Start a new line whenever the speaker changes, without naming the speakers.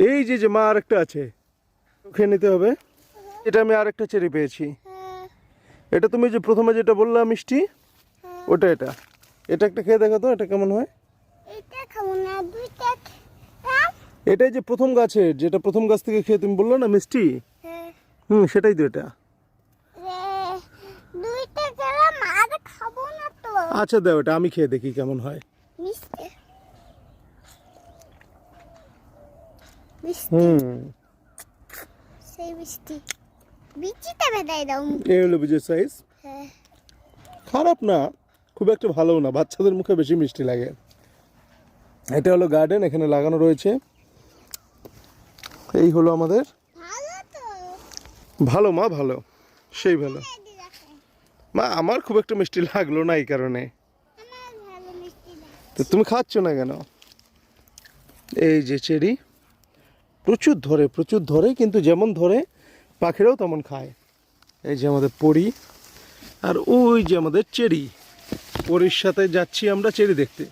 এই যে যে মা আরেকটা আছে, খেয়ে নিতে হবে। এটা আমি আরেকটা চেরি পেয়েছি। এটা তুমি যে প্রথমে যেটা বললাম মিষ্টি, ওটা এটা এটা একটা খেয়ে দেখো তো, এটা কেমন হয়।
এটা খাবো না, দুইটা
এটাই যে প্রথম গাছের, যেটা প্রথম গাছ থেকে খেয়ে তুমি বললো না মিষ্টি, সেটাই তো এটা।
দুইটা খেলাম আর খাবো না তো।
আচ্ছা দাও, এটা আমি খেয়ে দেখি কেমন হয়।
মিষ্টি সেই মিষ্টি বিচিতে বেদাই দাও।
এই হলো বিজয় সাইজ।
হ্যাঁ
খারাপ না, খুব একটা ভালো না, বাচ্চাদের মুখে বেশি মিষ্টি লাগে। এটা হলো গার্ডেন, এখানে লাগানো রয়েছে। এই হলো আমাদের।
ভালো তো।
ভালো মা, ভালো, সেই ভালো। মা আমার খুব একটা মিষ্টি লাগলো না এই কারণে।
আমার ভালো মিষ্টি লাগে।
তো তুমি খাচ্ছ না কেন? এই যে চেরি, প্রচুর ধরে প্রচুর ধরে, কিন্তু যেমন ধরে পাখিরাও তেমন খায়। এই যে আমাদের পরি, আর ওই যে আমাদের চেরি। পরির সাথে যাচ্ছি আমরা চেরি দেখতে।